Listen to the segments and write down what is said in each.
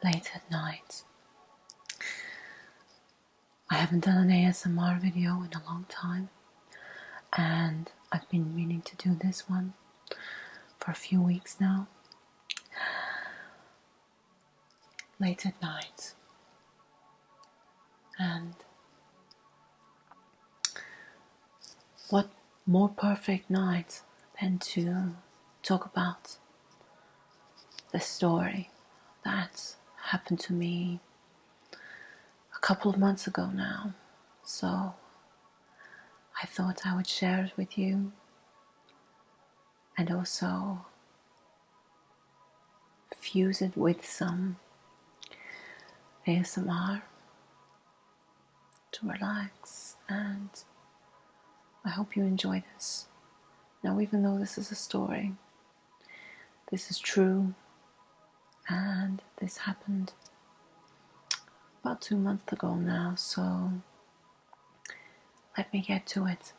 late at night. I haven't done an ASMR video in a long time, and I've been meaning to do this one for a few weeks now. Late at night. And what more perfect night than to talk about the story that happened to me a couple of months ago now. So I thought I would share it with you, and also fuse it with some ASMR to relax, and I hope you enjoy this. Now, even though this is a story, this is true, and this happened about 2 months ago now, so let me get to it.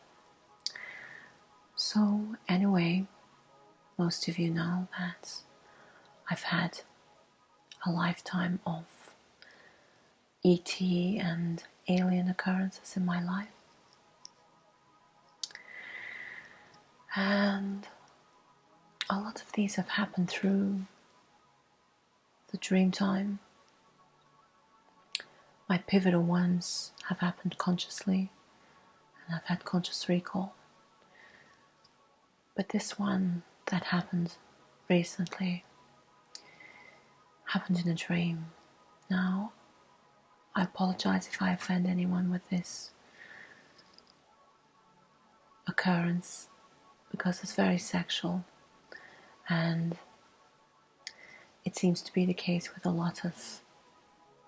So anyway, most of you know that I've had a lifetime of ET and alien occurrences in my life. And a lot of these have happened through the dream time. My pivotal ones have happened consciously, and I've had conscious recall. But this one that happened recently happened in a dream. Now, I apologize if I offend anyone with this occurrence, because it's very sexual, and it seems to be the case with a lot of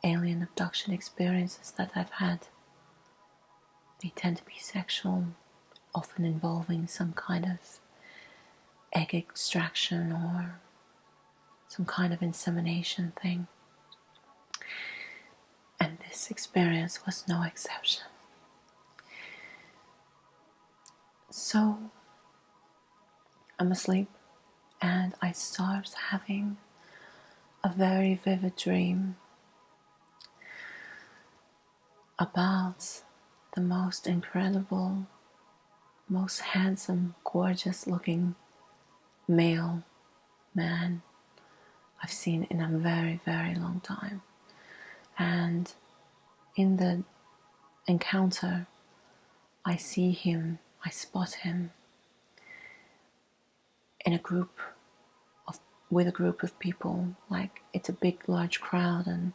alien abduction experiences that I've had. They tend to be sexual, often involving some kind of egg extraction or some kind of insemination thing. And this experience was no exception. So I'm asleep, and I start having a very vivid dream about the most incredible, most handsome, gorgeous looking male man I've seen in a very, very long time. And in the encounter, I see him, I spot him in with a group of people, like it's a big, large crowd, and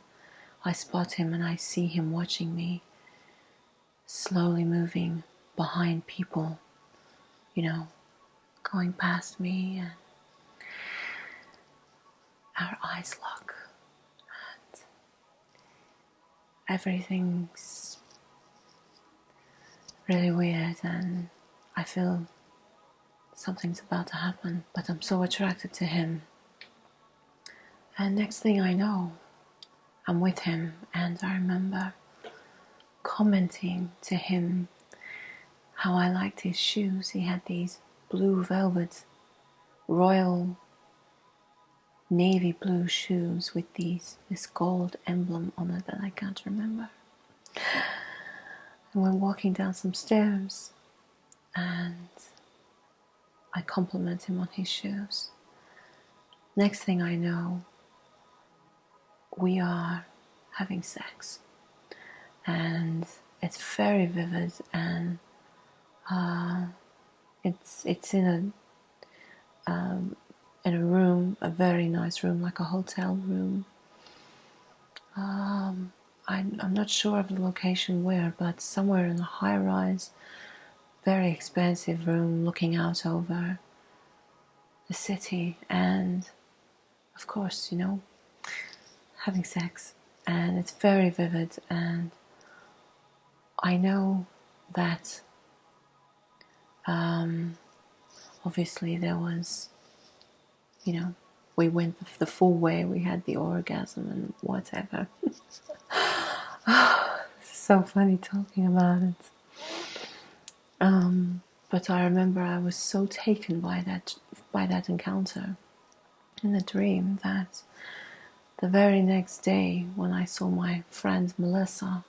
I spot him and I see him watching me, slowly moving behind people, going past me, and our eyes lock, and everything's really weird, and I feel something's about to happen, but I'm so attracted to him. And next thing I know, I'm with him, and I remember commenting to him how I liked his shoes. He had these blue velvet, royal navy blue shoes with this gold emblem on it that I can't remember. And we're walking down some stairs, and I compliment him on his shoes. Next thing I know, we are having sex, and it's very vivid, and it's in a room, a very nice room, like a hotel room. I'm not sure of the location where, but somewhere in a high-rise, very expensive room looking out over the city, and of course, having sex, and it's very vivid, and I know that obviously there was, we went the full way, we had the orgasm and whatever. It's so funny talking about it. But I remember I was so taken by that encounter in the dream that the very next day, when I saw my friend Melissa,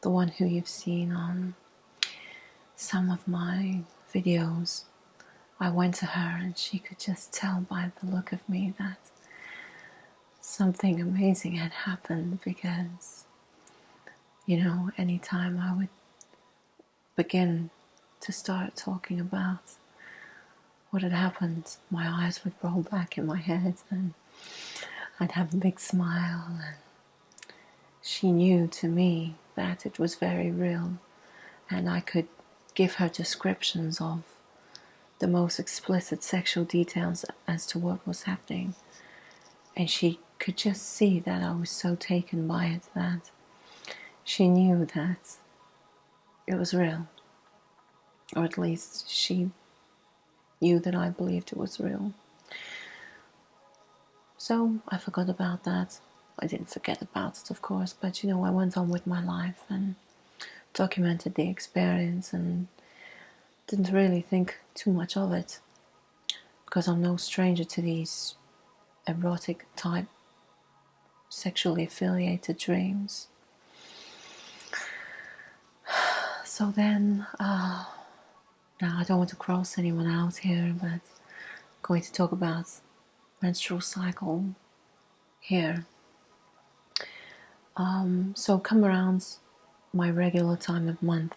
the one who you've seen on some of my videos, I went to her and she could just tell by the look of me that something amazing had happened, because, you know, anytime I would begin to start talking about what had happened, my eyes would roll back in my head and I'd have a big smile, and she knew to me that it was very real, and I could give her descriptions of the most explicit sexual details as to what was happening, and she could just see that I was so taken by it that she knew that it was real, or at least she knew that I believed it was real. So I forgot about that. I didn't forget about it, of course, but you know, I went on with my life and documented the experience and didn't really think too much of it, because I'm no stranger to these erotic type sexually affiliated dreams. So then, now I don't want to cross anyone out here, but I'm going to talk about menstrual cycle here. So come around my regular time of month,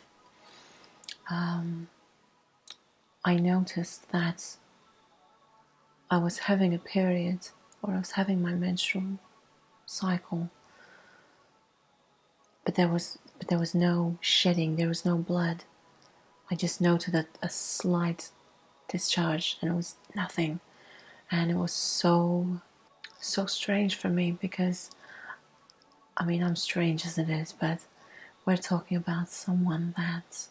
I noticed that I was having a period, or I was having my menstrual cycle, but there was no shedding, there was no blood. I just noted a slight discharge, and it was nothing. And it was so strange for me, because I mean, I'm strange as it is, but we're talking about someone that,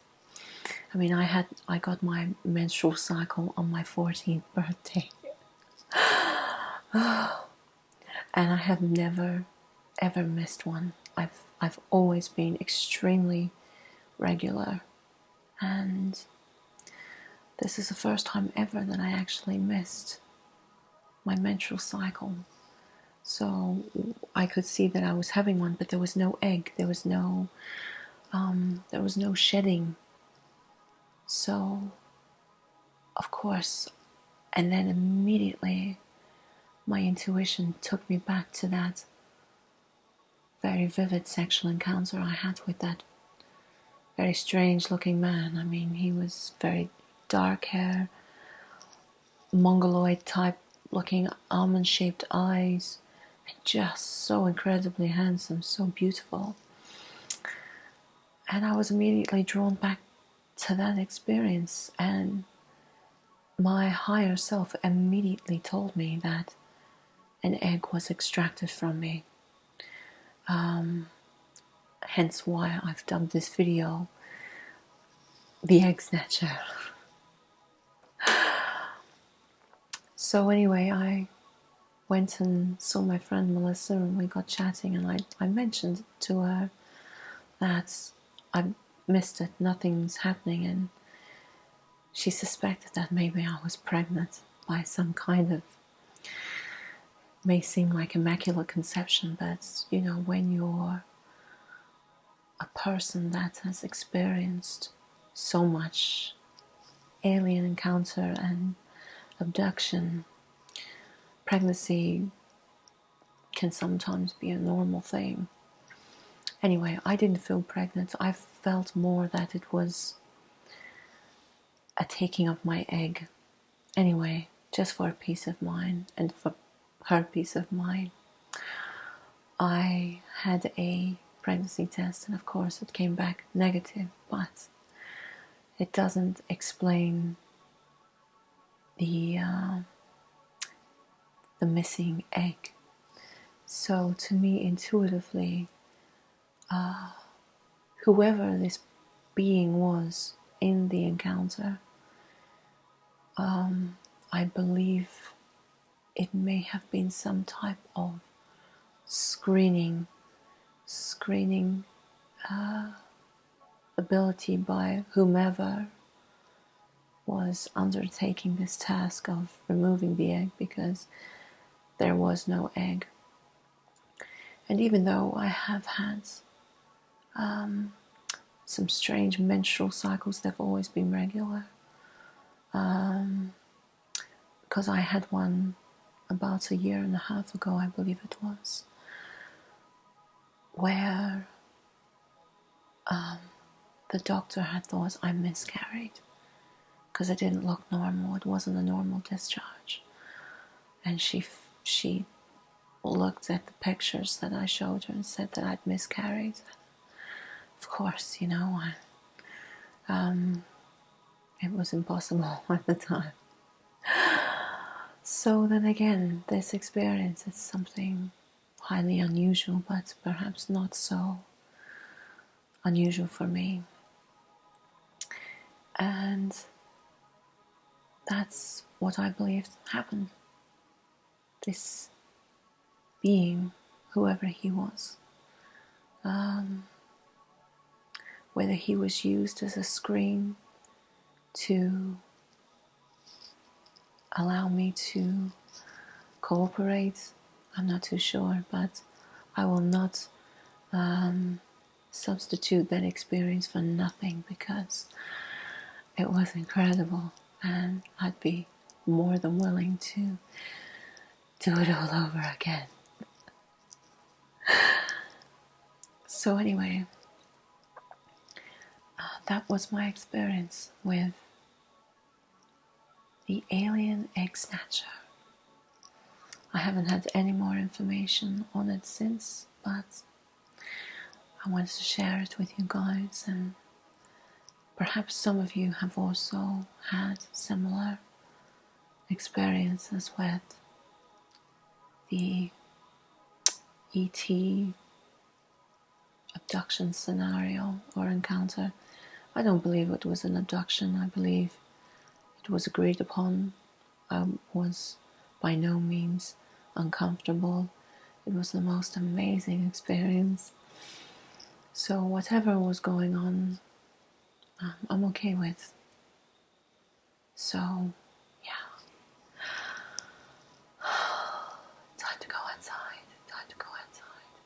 I mean, I got my menstrual cycle on my 14th birthday. And I have never ever missed one. I've always been extremely regular, and this is the first time ever that I actually missed my menstrual cycle. So I could see that I was having one, but there was no egg, there was no shedding. So of course, and then immediately my intuition took me back to that very vivid sexual encounter I had with that very strange looking man. I mean, he was very dark hair, mongoloid type looking, almond shaped eyes, and just so incredibly handsome, so beautiful. And I was immediately drawn back to that experience, and my higher self immediately told me that an egg was extracted from me. Hence why I've dubbed this video the Egg Snatcher. So anyway, I went and saw my friend Melissa, and we got chatting, and I mentioned to her that I missed it, nothing's happening, and she suspected that maybe I was pregnant by some kind of, may seem like immaculate conception, but you know, when you're a person that has experienced so much alien encounter and abduction, pregnancy can sometimes be a normal thing. Anyway, I didn't feel pregnant. I felt more that it was a taking of my egg. Anyway, just for peace of mind and for her peace of mind, I had a pregnancy test, and of course it came back negative, but it doesn't explain the missing egg. So to me, intuitively, whoever this being was in the encounter, I believe it may have been some type of screening ability by whomever was undertaking this task of removing the egg, because there was no egg. And even though I have had some strange menstrual cycles, they've always been regular. Because I had one about a year and a half ago, I believe it was, where the doctor had thought I miscarried because it didn't look normal. It wasn't a normal discharge. And she looked at the pictures that I showed her and said that I'd miscarried. Of course, you know, it was impossible at the time. So then again, this experience is something highly unusual, but perhaps not so unusual for me. And that's what I believed happened. This being, whoever he was, whether he was used as a screen to allow me to cooperate, I'm not too sure, but I will not substitute that experience for nothing, because it was incredible, and I'd be more than willing to do it all over again. So anyway, that was my experience with the alien egg snatcher. I haven't had any more information on it since, but I wanted to share it with you guys, and perhaps some of you have also had similar experiences with the ET abduction scenario or encounter. I don't believe it was an abduction. I believe it was agreed upon. I was by no means uncomfortable. It was the most amazing experience. So whatever was going on, I'm okay with. So, yeah. Time to go outside. Time to go outside.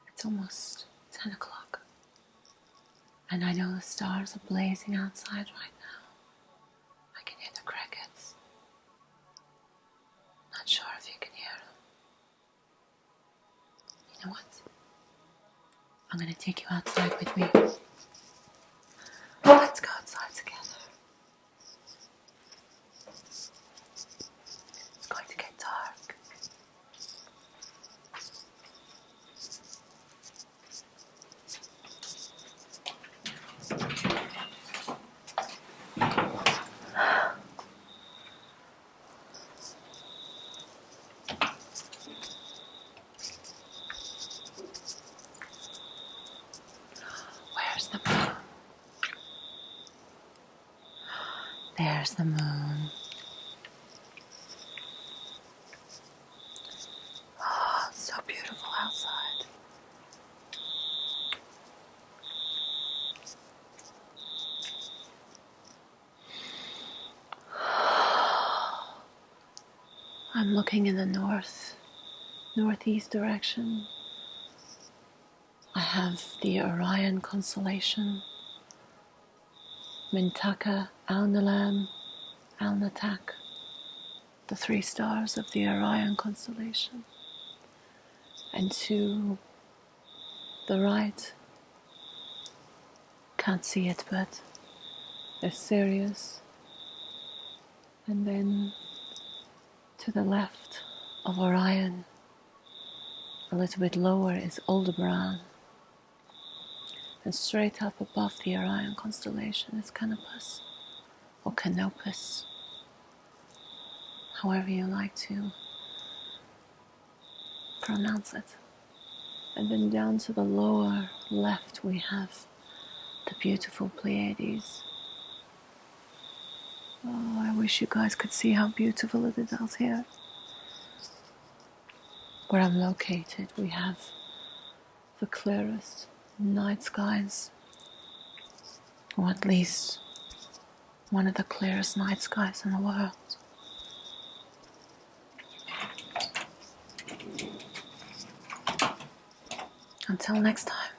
It's almost 10 o'clock. And I know the stars are blazing outside right now. I can hear the crickets. Not sure if you can hear them. You know what? I'm going to take you outside with me. Let's go outside together. It's going to get dark. Where's the moon? There's the moon. Oh, it's so beautiful outside. I'm looking in the northeast direction. I have the Orion constellation, Mintaka, Alnilam, Alnitak, the 3 stars of the Orion constellation. And to the right, can't see it, but there's Sirius. And then to the left of Orion, a little bit lower, is Aldebaran. And straight up above the Orion constellation is Canopus, or Canopus, however you like to pronounce it. And then down to the lower left we have the beautiful Pleiades. Oh, I wish you guys could see how beautiful it is out here. Where I'm located, we have the clearest night skies, or at least one of the clearest night skies in the world. Until next time.